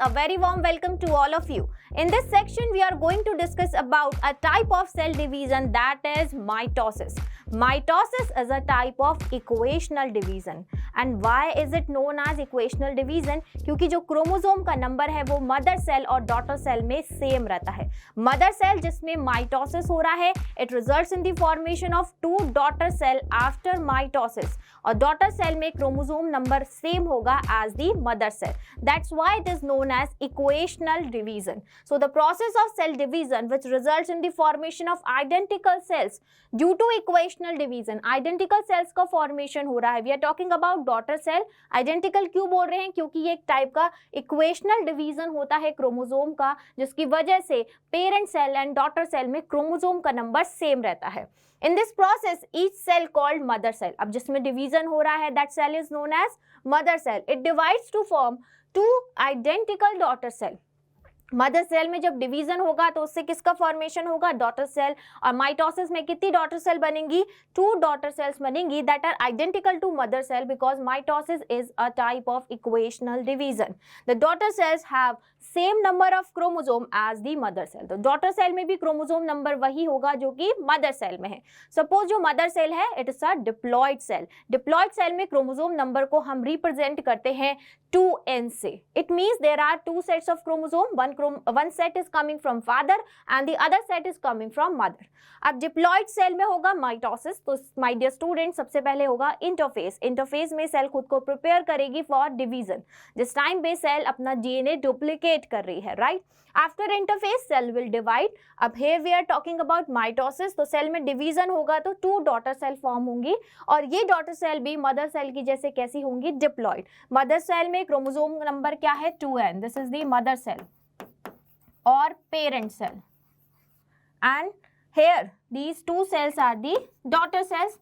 a very warm welcome to all of you. In this section, we are going to discuss about a type of cell division that is mitosis. Mitosis is a type of equational division. And why is it known as equational division? क्योंकि जो chromosome का number है वो mother cell और daughter cell में same रहता है. Mother cell जिसमें माइटोसिस हो रहा है, it results in the formation of two daughter cell after mitosis. और डॉटर सेल में क्रोमोसोम नंबर सेम होगा as the mother cell. That's why it is known as equational division. So the process of cell division which results in the formation of identical cells due to equational division. Identical cells का formation हो रहा है. We are talking about daughter cell. Identical क्यों बोल रहे हैं? क्योंकि ये एक टाइप का equational division होता है क्रोमोसोम का, जिसकी वजह से parent cell and daughter cell में क्रोमोसोम का नंबर सेम रहता है. In this process, each cell called mother cell. अब जिसमें division हो रहा है, that cell is known as mother cell. It divides to form two identical daughter cell. Mother cell में जब डिवीजन होगा तो उससे किसका फॉर्मेशन होगा? Daughter cell. और माइटोसिस में कितनी डॉटर सेल बनेंगी? टू डॉटर सेल्स बनेंगी that are identical to mother cell because mitosis is a type of equational division. The daughter cells have same number of chromosome as the mother cell. तो daughter cell में भी chromosome number वही होगा जो कि mother cell में है. Suppose जो मदर सेल है it is a diploid cell. Diploid cell में क्रोमोसोम नंबर को हम रिप्रेजेंट करते हैं 2n से. It means there are two sets of chromosome. One set is coming from father and the other set is coming from mother. अब diploid cell में होगा mitosis. तो my dear student सबसे पहले होगा interphase. Interphase में cell खुद को prepare करेगी for division. जिस टाइम पे सेल अपना DNA duplicate कर रही है, right? After interphase cell will divide. अब here we are talking about mitosis. तो सेल में division होगा तो two daughter cell form होंगी और ये daughter cell भी mother cell की जैसे कैसी होंगी? Diploid. Mother cell में क्रोमोसोम नंबर क्या है? 2n. This is the mother cell or parent cell. And here these two cells are the daughter cells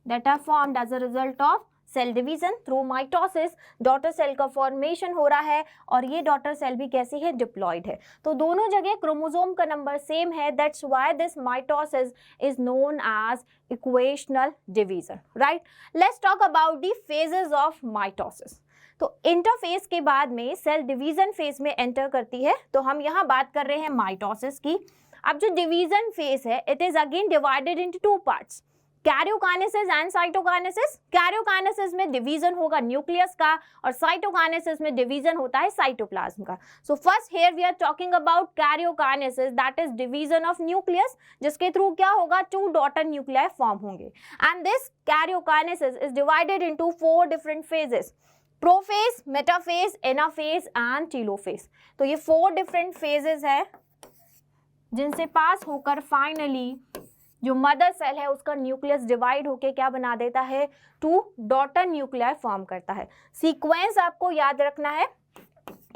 that are formed as a result of cell division through mitosis. Daughter cell का formation हो रहा है और ये daughter cell भी कैसी है? Diploid है. तो दोनों जगह क्रोमोसोम का नंबर सेम है. That's why this mitosis is known as equational division. Right, let's talk about the phases of mitosis. तो इंटरफेज के बाद में सेल डिवीजन फेज में एंटर करती है. तो हम यहाँ बात कर रहे हैं माइटोसिस की. अब जो डिवीजन फेज है it is again divided into two parts, karyokinesis and cytokinesis. Karyokinesis में डिवीजन होगा न्यूक्लियस का और साइटोकाइनेसिस में डिवीजन होता है साइटोप्लाज्म का. So first here we are talking about karyokinesis that is division of nucleus, जिसके थ्रू क्या होगा? टू डॉटर न्यूक्लियाई फॉर्म होंगे. And this karyokinesis is divided into 4 different phases: prophase, metaphase, anaphase and telophase. तो ये 4 different phases है जिनसे पास होकर finally जो मदर सेल है उसका न्यूक्लियस डिवाइड होके क्या बना देता है? 2 डॉटर न्यूक्लियाई फॉर्म करता है. सीक्वेंस आपको याद रखना है.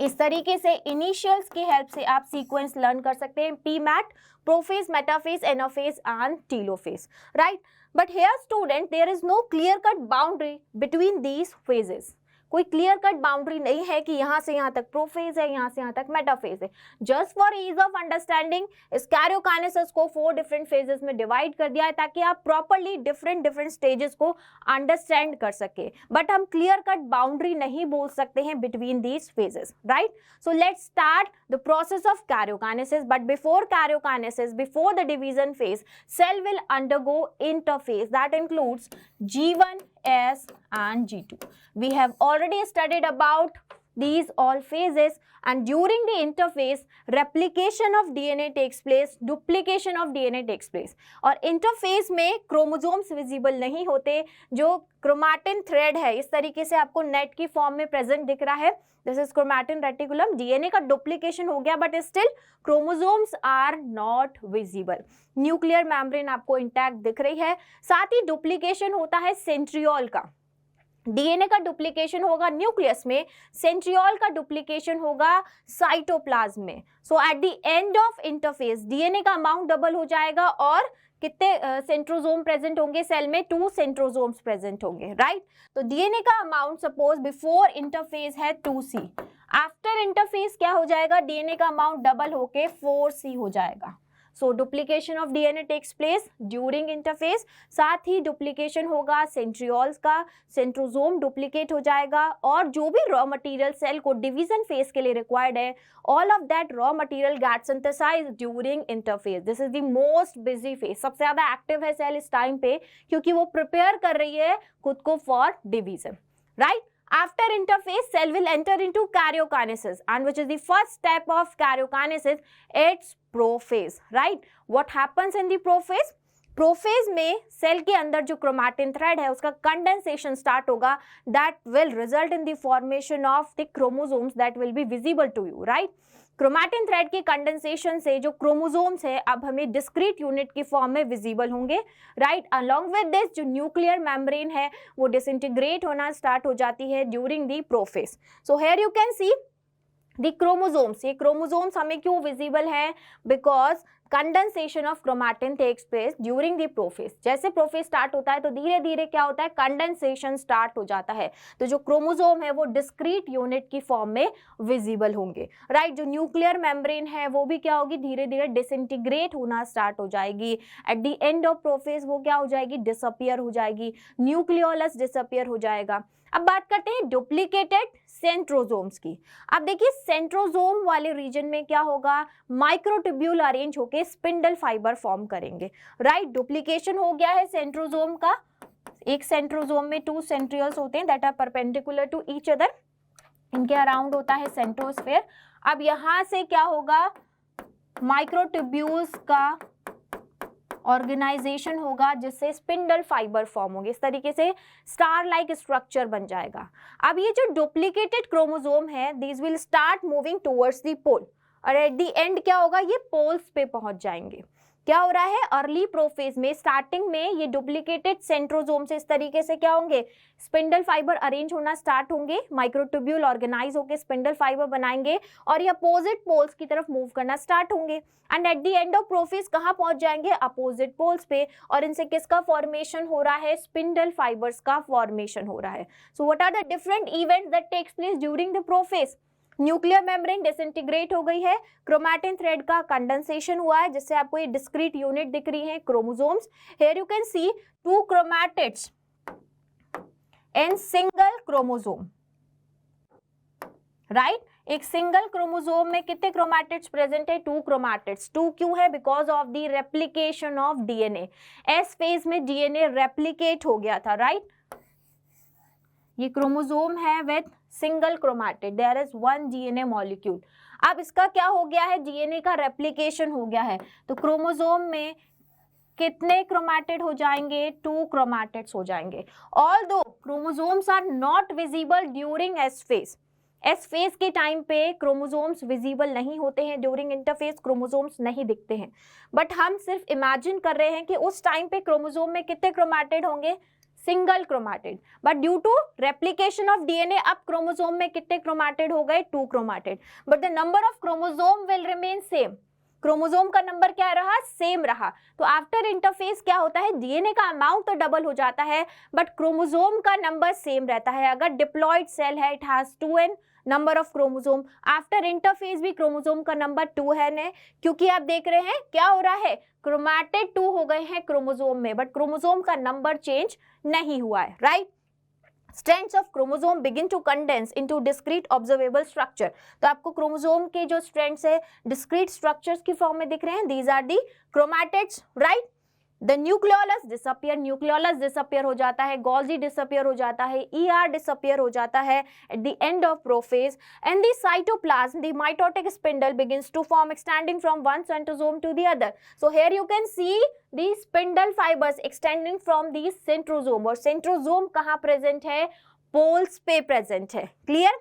इस तरीके से इनिशियल्स की हेल्प से आप सीक्वेंस लर्न कर सकते हैं. PMAT, prophase, metaphase, anaphase and telophase. Right, but here student there is no clear cut boundary between these phases. कोई क्लियर कट बाउंड्री नहीं है कि यहाँ से यहाँ तक प्रोफेज है, यहाँ से यहाँ तक मेटाफेज है. Just for ease of understanding इस कैरियोकाइनेसिस को 4 डिफरेंट फेजेस में डिवाइड कर दिया है ताकि आप प्रॉपरली डिफरेंट स्टेजेस को अंडरस्टैंड कर सके. बट हम क्लियर कट बाउंड्री नहीं बोल सकते हैं between these phases. Right, so let's start the process of karyokinesis. But before karyokinesis, before the division phase, cell will undergo interphase that includes G1, S and G2. We have already studied about these all phases, and during the interphase replication of DNA takes place, duplication of DNA takes place. और interphase में chromosomes visible नहीं होते. जो chromatin thread है इस तरीके से आपको नेट की फॉर्म में प्रेजेंट दिख रहा है. This is chromatin reticulum. DNA का duplication हो गया but still chromosomes are not visible. Nuclear membrane आपको इंटैक्ट दिख रही है. साथ ही डुप्लीकेशन होता है सेंट्रियोल का. डीएनए का डुप्लीकेशन होगा न्यूक्लियस में, सेंट्रियोल का डुप्लीकेशन होगा साइटोप्लाज्म में. So at the end of interphase DNA का अमाउंट डबल हो जाएगा और कितने सेंट्रोजोम प्रेजेंट होंगे सेल में? 2 सेंट्रोजोम्स प्रेजेंट होंगे. राइट, तो डीएनए का अमाउंट सपोज बिफोर इंटरफेज है 2C. आफ्टर इंटरफेज क्या हो जाएगा? डीएनए का अमाउंट डबल होके 4C हो जाएगा. So duplication of DNA takes place during interphase, साथ ही डुप्लीकेशन होगा सेंट्रियोल्स का, सेंट्रोजोम डुप्लीकेट हो जाएगा, और जो भी रॉ मटेरियल सेल को डिवीजन फेज के लिए रिक्वायर्ड है, all of that raw material get synthesized during interphase. This is the most busy phase, सबसे ज्यादा एक्टिव है सेल इस टाइम पे, क्योंकि वो प्रिपेयर कर रही है खुद को for division, right? After interphase, cell will enter into karyokinesis, and which is the first step of karyokinesis, it's prophase, right? What happens in the prophase? Prophase में सेल के अंदर जो क्रोमैटिन थ्रेड है उसका कंडेंसेशन स्टार्ट होगा, that will result in the formation of the chromosomes that will be visible to you, right? Chromatin thread के condensation से जो क्रोमोसोम्स है अब हमें डिस्क्रीट यूनिट की फॉर्म में विजिबल होंगे, राइट? अलोंग विद दिस जो न्यूक्लियर मेम्ब्रेन है वो डिसइंटीग्रेट होना स्टार्ट हो जाती है during the prophase. So here you can see the chromosomes, ये क्रोमोसोम्स हमें क्यों विजिबल है? Because condensation of chromatin takes place during the prophase. जैसे प्रोफेज स्टार्ट होता है तो धीरे धीरे क्या होता है, कंडेंसेशन स्टार्ट हो जाता है, तो जो क्रोमोसोम है वो डिस्क्रीट यूनिट की फॉर्म में विजिबल होंगे, राइट? जो न्यूक्लियर मेम्ब्रेन है वो भी क्या होगी, धीरे धीरे डिसइंटीग्रेट होना स्टार्ट हो जाएगी। Eight the end of prophase वो क्या हो जाएगी, डिसअपियर हो जाएगी, न्यूक्लियोलस डिसअपियर हो जाएगा। अब बात करते हैं डुप्लीकेटेड सेंट्रोजोम्स की। अब देखिए सेंट्रोजोम वाले रीजन में क्या होगा, माइक्रोट्यूब्यूल अरेंज होके स्पिंडल फाइबर फॉर्म करेंगे, राइट? डुप्लीकेशन हो गया है सेंट्रोजोम का, एक सेंट्रोजोम में 2 सेंट्रियोल्स होते हैं that are perpendicular to each other, इनके अराउंड होता है सेंट्रोस्फेयर। अब यहां से क्या होगा, माइक्रोट्यूब्यूल्स का ऑर्गेनाइजेशन होगा जिससे स्पिंडल फाइबर फॉर्म होंगे, इस तरीके से स्टार लाइक स्ट्रक्चर बन जाएगा। अब ये जो डुप्लीकेटेड क्रोमोसोम है these will start moving towards the pole, और एट द एंड क्या होगा, ये पोल्स पे पहुंच जाएंगे। क्या हो रहा है, अर्ली प्रोफेज में स्टार्टिंग में ये डुप्लीकेटेड सेंट्रोजोम से इस तरीके से क्या होंगे, स्पिंडल फाइबर अरेंज होना स्टार्ट होंगे, माइक्रोट्यूब्यूल ऑर्गेनाइज होकर स्पिंडल फाइबर बनाएंगे और ये अपोजिट पोल्स की तरफ मूव करना स्टार्ट होंगे, and eight the end of prophase कहाँ पहुंच जाएंगे, अपोजिट पोल्स पे, और इनसे किसका फॉर्मेशन हो रहा है, स्पिंडल फाइबर्स का फॉर्मेशन हो रहा है। So what are the different events that takes place during the prophase? Nuclear membrane disintegrate हो गई है, क्रोमैटिन थ्रेड का कंडेंसेशन हुआ है जिससे आपको ये डिस्क्रीट यूनिट दिख रही है chromosomes. Here you can C 2 chromatids in single chromosome, right? एक सिंगल क्रोमोसोम में कितने क्रोमैटिड्स प्रेजेंट है, 2 क्रोमैटिड्स। 2 क्यों है, because of the replication of DNA. S phase में डीएनए रेप्लिकेट हो गया था, राइट? ये क्रोमोसोम है with single chromatid, there is 1 DNA molecule. अब इसका क्या हो गया है, डीएनए का रेप्लिकेशन हो गया है, तो क्रोमोसोम में कितने क्रोमैटिड हो जाएंगे, 2 क्रोमैटिड्स हो जाएंगे। Although chromosomes are not visible during S phase, S phase के टाइम पे क्रोमोसोम्स विजिबल नहीं होते हैं, ड्यूरिंग इंटरफेज क्रोमोसोम्स नहीं दिखते हैं, बट हम सिर्फ इमेजिन कर रहे हैं कि उस टाइम पे क्रोमोसोम में कितने क्रोमैटिड होंगे, single chromatid, but due to replication of DNA अब क्रोमोसोम में कितने क्रोमैटिड हो गए, 2 chromatid, but the number of chromosome will remain same. Chromosome का नंबर क्या रहा, सेम रहा। तो आफ्टर इंटरफेस क्या होता है, डीएनए का अमाउंट तो डबल हो जाता है बट क्रोमोसोम का नंबर सेम रहता है। अगर डिप्लॉयड सेल है it has 2n number of chromosome, after interface भी क्रोमोसोम का नंबर 2 है ने, क्योंकि आप देख रहे हैं क्या हो रहा है, क्रोमैटिड 2 हो गए हैं क्रोमोसोम में बट क्रोमोसोम का नंबर चेंज नहीं हुआ है, right? Strands of chromosome begin to condense into discrete observable structure। तो आपको क्रोमोसोम के जो स्ट्रैंड्स है डिस्क्रीट स्ट्रक्चर्स की फॉर्म में दिख रहे हैं, these are the chromatids, right? The nucleolus disappear, nucleolus disappear हो जाता है, Golgi disappear हो जाता है, ER disappear हो जाता है at the end of prophase, and the cytoplasm, the mitotic spindle begins to form extending from one centrosome to the other। So here you can see the spindle fibers extending from the centrosome, और centrosome कहाँ present है, poles पे present है, clear?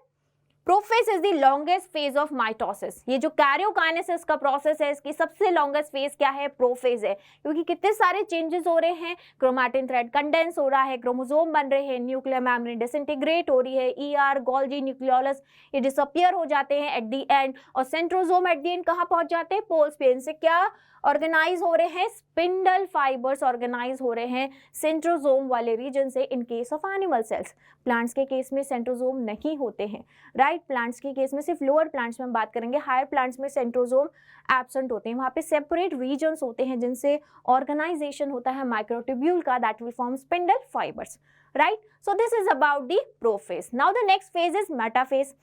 Prophase is the longest phase of mitosis. ये जो karyokinesis का process है इसकी सबसे लॉन्गेस्ट फेज क्या है, प्रोफेज है, क्योंकि कितने सारे चेंजेस हो रहे हैं, क्रोमैटिन थ्रेड कंडेंस हो रहा है, क्रोमोसोम बन रहे हैं, न्यूक्लियर मेम्ब्रेन डिसइंटीग्रेट हो रही है, ईआर गोल्जी न्यूक्लियोलस ये डिसअपियर हो जाते हैं एट द एंड, और सेंट्रोसोम एट द एंड कहाँ पहुंच जाते हैं, पोल्स पे। इनसे क्या ऑर्गेनाइज हो रहे हैं, स्पिंडल फाइबर्स ऑर्गेनाइज हो रहे हैं सेंट्रोजोम वाले रीजन से इन case of animal cells. Plants के केस में सेंट्रोजोम नहीं होते हैं, राइट। प्लांट्स के केस में सिर्फ लोअर प्लांट्स में हम बात करेंगे, हायर प्लांट्स में सेंट्रोजोम एब्सेंट होते हैं, वहाँ पे सेपरेट रीजन्स होते हैं जिनसे ऑर्गेनाइजेशन होता है माइक्रोट्यूब्यूल का, that will form spindle fibres, right. So this is about the prophase. Now the next phase is metaphase.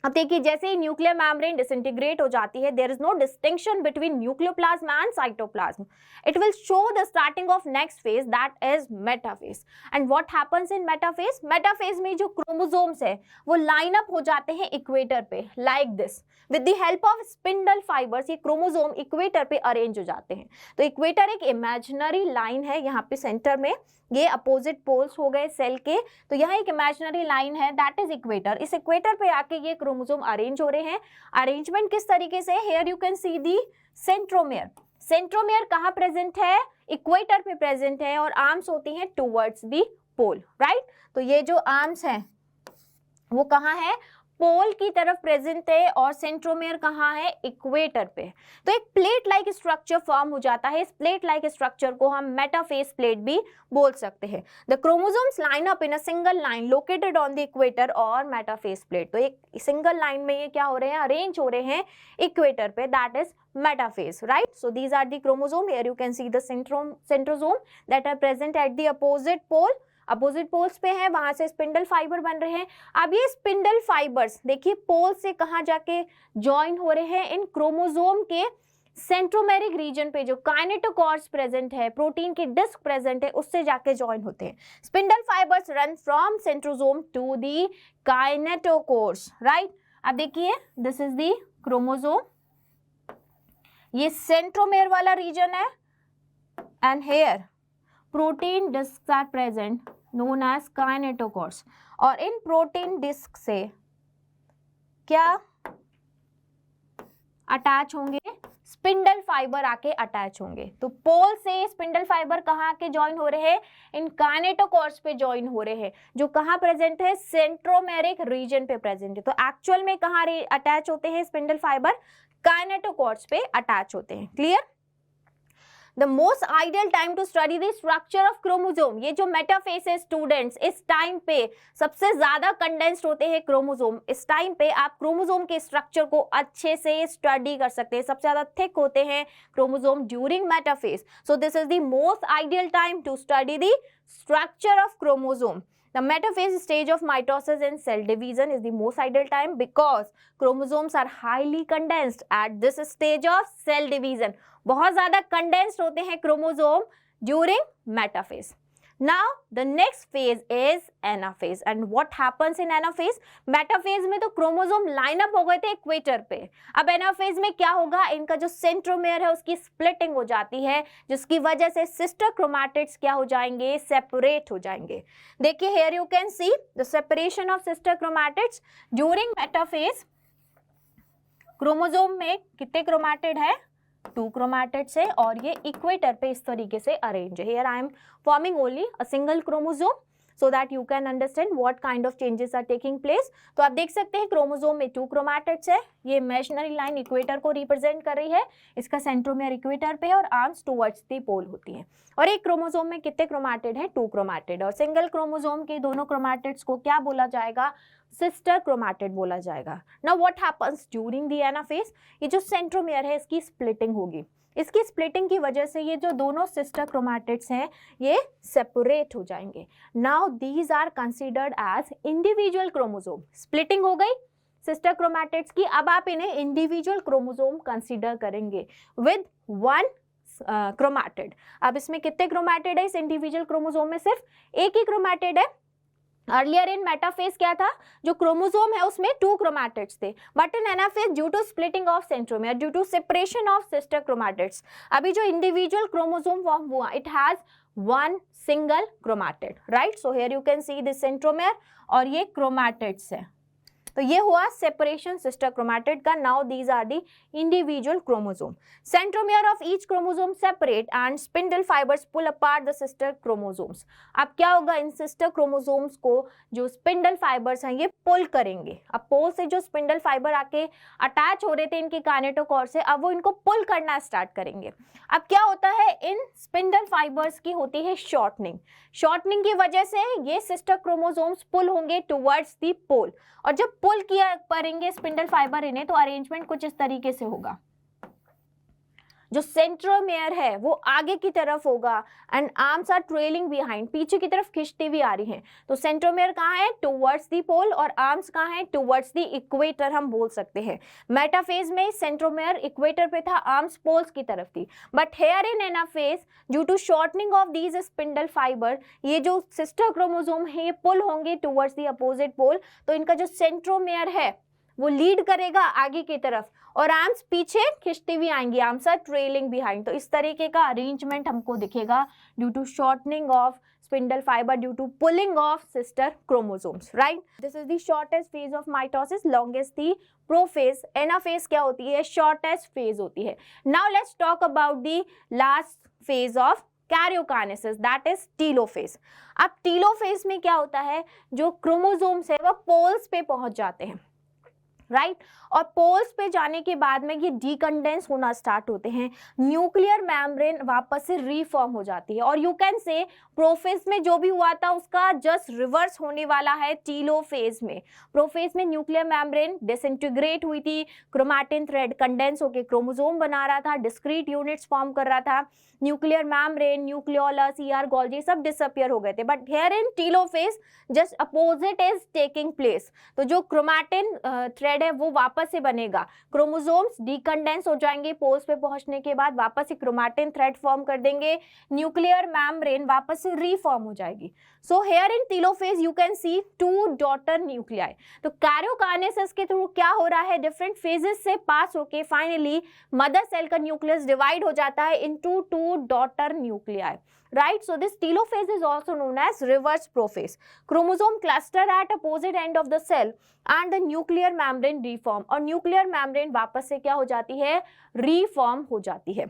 अब देखिए जैसे ही न्यूक्लियर मेम्ब्रेन डिसइंटीग्रेट हो जाती है, there is no distinction between nucleoplasm and cytoplasm, it will show the starting of next phase, that is metaphase. And what happens in metaphase? Metaphase में जो chromosomes है वो लाइन अप हो जाते हैं इक्वेटर पे, like this. With the help of spindle fibres ये chromosome equator पे अरेंज हो जाते हैं। तो इक्वेटर एक इमेजिनरी लाइन है, यहाँ पे सेंटर में ये अपोजिट पोल्स हो गए सेल के, तो यहाँ एक इमेजिनरी लाइन है, दैट इज इक्वेटर। इस इक्वेटर पे आके ये क्रोमोसोम अरेंज हो रहे हैं। अरेंजमेंट किस तरीके से? Here you can C the centromere. Centromere कहाँ प्रेजेंट है? इक्वेटर पे प्रेजेंट है, और आर्म्स होती हैं टुवर्ड्स दी पोल, राइट। तो ये जो आर्म्स हैं वो कहाँ है? पोल की तरफ प्रेजेंट है, और सेंट्रोमियर कहाँ है? इक्वेटर पे। तो एक प्लेट लाइक स्ट्रक्चर फॉर्म हो जाता है। इस प्लेट लाइक स्ट्रक्चर को हम मेटाफेज प्लेट भी बोल सकते हैं। The chromosomes line up in a single line located on the equator और मेटाफेज प्लेट। तो एक सिंगल लाइन में ये क्या हो रहे हैं? अरेंज हो रहे हैं इक्वेटर पे, that is metaphase, right. So these are the chromosome. Here you can see the centrosome that are present at the opposite pole. Opposite poles पे है, वहां से स्पिंडल फाइबर बन रहे हैं। अब ये स्पिंडल फाइबर्स देखिए पोल से कहाँ जाके ज्वाइन हो रहे हैं? इन क्रोमोसोम के सेंट्रोमेरिक रीजन पे जो काइनेटोकोर्स प्रेजेंट है, प्रोटीन की डिस्क प्रेजेंट है, उससे जाके ज्वाइन होते हैं। Spindle fibres run from centrosome to the kinetochores, right. अब देखिए दिस इज दी क्रोमोसोम, ये सेंट्रोमेर वाला रीजन है, and here protein disc are present known as kinetochores। और इन प्रोटीन डिस्क से क्या अटैच होंगे? स्पिंडल फाइबर आके अटैच होंगे। तो पोल से स्पिंडल फाइबर कहाँ आके ज्वाइन हो रहे हैं? इन काइनेटोकोर्स पे ज्वाइन हो रहे हैं, जो कहाँ प्रेजेंट है? सेंट्रोमेरिक रीजन पे प्रेजेंट है। तो एक्चुअल में कहाँ अटैच होते हैं स्पिंडल फाइबर? काइनेटोकोर्स पे अटैच होते हैं। Clear? The most ideal time to study the structure of chromosome, ये जो मेटाफेज है स्टूडेंट्स, इस टाइम पे सबसे ज्यादा कंडेंस्ड होते हैं क्रोमोसोम। इस टाइम पे आप क्रोमोसोम के स्ट्रक्चर को अच्छे से स्टडी कर सकते हैं। सबसे ज्यादा थिक होते हैं chromosome during metaphase. So this is the most ideal time to study the structure of chromosome. The metaphase stage of mitosis and cell division is the most ideal time because chromosomes are highly condensed at this stage of cell division. बहुत ज़्यादा condensed होते हैं chromosome during metaphase. Now the next phase is anaphase. And what happens in anaphase? Metaphase में तो chromosome line up हो गए थे equator पे। अब एनाफेज में क्या होगा? इनका जो सेंट्रोमेयर है उसकी स्प्लिटिंग हो जाती है, जिसकी वजह से सिस्टर क्रोमैटिड्स क्या हो जाएंगे? सेपरेट हो जाएंगे। देखिए here you can see the separation of sister chromatids during metaphase. Chromosome में कितने क्रोमैटिड है? 2 क्रोमैटिड्स है, और ये इक्वेटर पे इस तरीके से अरेंज है। Here I am forming only a single chromosome so that you can understand what kind of changes are taking place। तो आप देख सकते हैं क्रोमोसोम में 2 क्रोमैटिड्स है। ये इमेजिनरी लाइन इक्वेटर को रिप्रेजेंट कर रही है, इसका सेंट्रोमियर इक्वेटर पे है और आर्म्स टुवर्ड्स द पोल होती है। और एक क्रोमोसोम में कितने क्रोमैटिड है? 2 क्रोमैटिड। और सिंगल क्रोमोसोम के दोनों क्रोमैटिड्स को क्या बोला जाएगा? सिस्टर क्रोमैटिड बोला जाएगा। Now what happens during the anaphase? ये जो सेंट्रोमियर है इसकी स्प्लिटिंग होगी। इसकी स्प्लिटिंग की वजह से ये जो दोनों सिस्टर क्रोमैटिड्स हैं ये सेपरेट हो जाएंगे। Now these are considered as individual chromosome. Splitting हो गई सिस्टर क्रोमैटिड्स की, अब आप इन्हें इंडिविजुअल क्रोमोसोम कंसीडर करेंगे विद 1 क्रोमैटिड। अब इसमें कितने क्रोमैटिड है? इस इंडिविजुअल क्रोमोसोम में सिर्फ एक ही क्रोमैटिड है। अर्लियर इन मेटाफेज क्या था? जो क्रोमोसोम है उसमें 2 क्रोमैटिड्स थे, but in anaphase due to splitting of centromere, due to separation of sister chromatids, अभी जो इंडिविजुअल क्रोमोसोम फॉर्म हुआ it has 1 single chromatid, right. So here you can see this centromere और ये chromatids है। तो ये हुआ सेपरेशन सिस्टर क्रोमैटिड का. Now these are the individual chromosome. Centromere of each chromosome separate and spindle fibres pull apart the sister chromosomes. अब क्या होगा, इन सिस्टर क्रोमोसोम्स को जो स्पिंडल फाइबर्स हैं ये पुल करेंगे. अब पोल से जो स्पिंडल फाइबर आके अटैच हो रहे थे इनके काइनेटोकोर से, अब वो इनको पुल करना स्टार्ट करेंगे. अब क्या होता है, इन स्पिंडल फाइबर्स की होती है शॉर्टनिंग. शॉर्टनिंग की वजह से ये सिस्टर क्रोमोसोम्स पुल होंगे टुवर्ड्स दी पोल. और जब पुल किया करेंगे स्पिंडल फाइबर इन्हें, तो अरेंजमेंट कुछ इस तरीके से होगा. जो सेंट्रोमियर है वो आगे की तरफ होगा and arms are trailing behind, पीछे की तरफ खिंचती हुई आ रही हैं. तो सेंट्रोमियर कहाँ है, टुवर्ड्स दी पोल, और आर्म्स कहाँ है, टुवर्ड्स दी इक्वेटर हम बोल सकते हैं. मेटाफेज में सेंट्रोमियर इक्वेटर पे था, आर्म्स पोल्स की तरफ थी. But here in anaphase due to shortening of these spindle fibre, ये जो सिस्टर क्रोमोसोम है ये पुल होंगे टुवर्ड्स दी अपोजिट पोल. तो इनका जो सेंट्रोमियर है वो लीड करेगा आगे की तरफ और आर्म्स पीछे खिंचती हुई आएंगी, आर्म्स आर ट्रेलिंग बिहाइंड. तो इस तरीके का अरेंजमेंट हमको दिखेगा due to shortening of spindle fibre due to pulling of sister chromosomes. Right, this is the shortest phase of mitosis, longest the prophase. Anaphase क्या होती है, शॉर्टेस्ट फेज होती है. Now let's talk about the last phase of karyokinesis, that is telophase. अब telophase में क्या होता है, जो क्रोमोसोम्स है वो पोल्स पे पहुंच जाते हैं. राइट, और पोल्स पे जाने के बाद में ये डीकंडेंस होना स्टार्ट होते हैं. न्यूक्लियर मेम्ब्रेन वापस से रीफॉर्म हो जाती है. और यू कैन से प्रोफेज में जो भी हुआ था उसका जस्ट रिवर्स होने वाला है टीलोफेज में. प्रोफेज में न्यूक्लियर मेम्ब्रेन डिसइंटीग्रेट हुई थी, क्रोमैटिन थ्रेड कंडेंस होकर क्रोमोसोम बना रहा था, डिस्क्रीट यूनिट्स फॉर्म कर रहा था. Nuclear membrane, nucleolus, ER Golgi सब डिसअपियर हो गए थे. But here in telophase just opposite is taking place. तो जो क्रोमैटिन थ्रेड है वो वापस से बनेगा, क्रोमोसोम्स डीकंडेंस हो जाएंगे, पोल्स पे पहुंचने के बाद वापस से क्रोमैटिन थ्रेड फॉर्म कर देंगे, न्यूक्लियर मेम्ब्रेन वापस से रीफॉर्म हो जाएगी. So here in telophase you can C 2 daughter nuclei. तो कैरियोकाइनेसिस के थ्रू क्या हो रहा है, डिफरेंट फेजेस से पास होके फाइनली मदर सेल का न्यूक्लियस डिवाइड हो जाता है into 2 daughter nuclei. Right, so this telophase is also known as reverse prophase. Chromosome cluster at opposite end of the cell and the nuclear membrane reform. और nuclear membrane वापस से क्या हो जाती है, reform हो जाती है.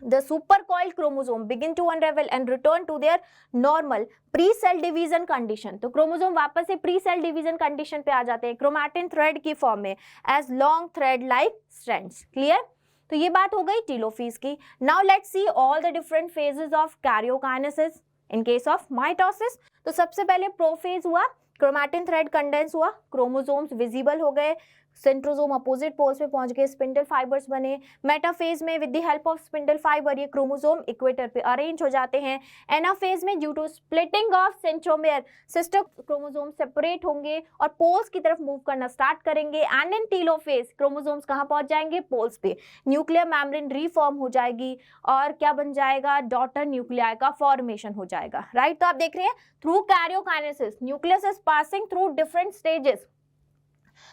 The supercoiled chromosome begin to unravel and return to their normal pre-cell division condition. तो क्रोमोसोम वापस से pre-cell division condition पे आ जाते हैं क्रोमैटिन थ्रेड की फॉर्म में as long thread like strands. Clear? तो ये बात हो गई टीलोफेज की. Now let's see all the different phases of karyokinesis in case of mitosis. तो सबसे पहले प्रोफेज हुआ, क्रोमैटिन थ्रेड कंडेंस हुआ, क्रोमोसोम्स विजिबल हो गए, सेंट्रोसोम अपोजिट पोल्स पे पहुंच गए, स्पिंडल फाइबर्स बने. मेटाफेज में with the help of spindle fibre ये क्रोमोसोम इक्वेटर पे अरेंज हो जाते हैं. एनाफेज में due to splitting of centromere sister chromosome separate होंगे और पोल्स की तरफ मूव करना स्टार्ट करेंगे. एंड इन टीलोफेज क्रोमोसोम्स कहाँ पहुंच जाएंगे, पोल्स पे. न्यूक्लियर मेम्ब्रेन रीफॉर्म हो जाएगी और क्या बन जाएगा, डॉटर न्यूक्लियाई का फॉर्मेशन हो जाएगा. राइट, तो आप देख रहे हैं through karyokinesis nucleus is passing through different stages.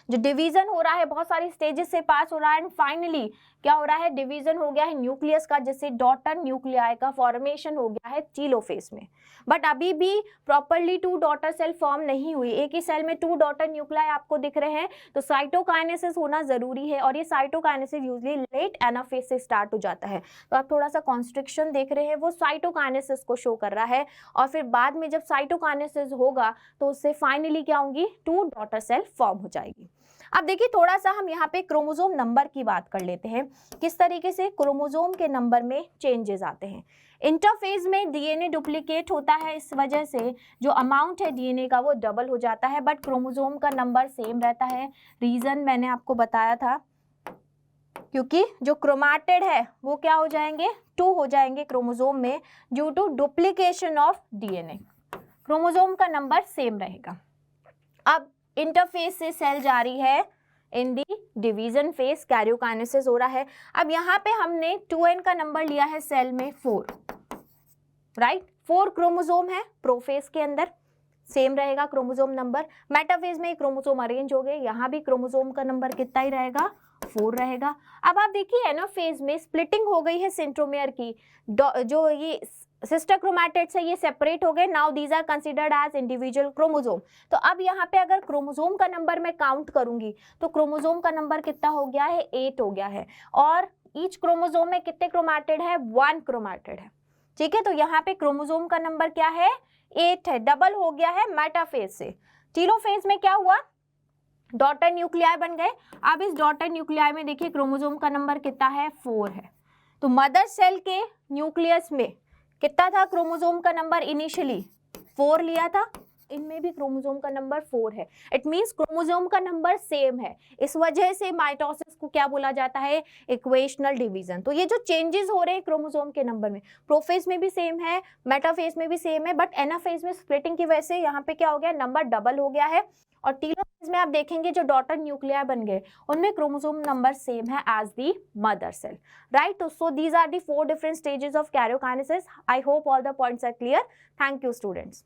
जो डिवीजन हो रहा है बहुत सारी स्टेजेस से पास हो रहा है एंड फाइनली क्या हो रहा है, डिवीजन हो गया है न्यूक्लियस का, जिससे डॉटर न्यूक्लियाई का फॉर्मेशन हो गया है टीलोफेज में. बट अभी भी प्रॉपर्ली 2 डॉटर सेल फॉर्म नहीं हुई. एक ही सेल में 2 डॉटर न्यूक्लियाई आपको दिख रहे हैं. तो साइटोकाइनेसिस होना जरूरी है और ये साइटोकाइनेसिस यूजुअली लेट एनाफेज से स्टार्ट हो जाता है. तो आप थोड़ा सा कॉन्स्ट्रिक्शन देख रहे हैं वो साइटोकाइनेसिस को शो कर रहा है. और फिर बाद में जब साइटोकाइनेसिस होगा तो उससे फाइनली क्या होंगी, 2 डॉटर सेल फॉर्म हो जाएगी. अब देखिए थोड़ा सा हम यहाँ पे क्रोमोसोम नंबर की बात कर लेते हैं, किस तरीके से क्रोमोसोम के नंबर में चेंजेस आते हैं. इंटरफेज में डीएनए डुप्लीकेट होता है, इस वजह से जो अमाउंट है डीएनए का वो डबल हो जाता है, बट क्रोमोसोम का नंबर सेम रहता है. रीजन मैंने आपको बताया था, क्योंकि जो क्रोमैटिड है वो क्या हो जाएंगे, 2 हो जाएंगे क्रोमोसोम में due to duplication of DNA. Chromosome का नंबर सेम रहेगा. अब इंटरफेज से सेल जा रही है in the division phase, karyokinesis हो रहा है. अब यहाँ पे हमने 2n का नंबर लिया है सेल में 4. राइट, 4 क्रोमोसोम है प्रोफेज के अंदर, सेम रहेगा क्रोमोसोम नंबर. मेटाफेज में क्रोमोसोम अरेंज हो गए, यहाँ भी क्रोमोसोम का नंबर कितना ही रहेगा, 4 रहेगा। अब आप देखिए एनाफेज में स्प्लिटिंग हो गई है सेंट्रोमेयर की, जो ये सिस्टर क्रोमैटिड्स है ये सेपरेट हो गए, now these are considered as individual chromosome. तो अब यहाँ पे अगर क्रोमोसोम का नंबर मैं काउंट करूंगी तो क्रोमोसोम का नंबर कितना हो गया है, 8 हो गया है, और ईच क्रोमोसोम में कितने क्रोमैटिड है, 1 क्रोमैटिड है, ठीक है। तो यहाँ पे क्रोमोसोम का नंबर क्या है, 8 है, डबल हो गया है मेटाफेज से। टेलोफेज में क्या हुआ, डॉटर न्यूक्लियाई बन गए। अब इस डॉटर न्यूक्लियाई में देखिए क्रोमोसोम का नंबर कितना है, 4 है। तो मदर सेल के न्यूक्लियस में कितना था क्रोमोसोम का नंबर, इनिशियली 4 लिया था, इनमें भी क्रोमोसोम का नंबर 4 है। इट मींस क्रोमोसोम का नंबर सेम है, इस वजह से माइटोसिस को क्या बोला जाता है, इक्वेशनल डिवीजन। तो ये जो चेंजेस हो रहे हैं क्रोमोसोम के नंबर में, प्रोफेज में भी सेम है, मेटाफेज में भी सेम है, बट एनाफेज में स्प्लिटिंग की वजह से यहाँ पे क्या हो गया, नंबर डबल हो गया है। और टेलोफेज में आप देखेंगे जो डॉटर न्यूक्लिया बन गए उनमें क्रोमोसोम नंबर सेम है as the mother cell, right. So these are the 4 different stages of karyokinesis. I hope all the points are clear. Thank you students.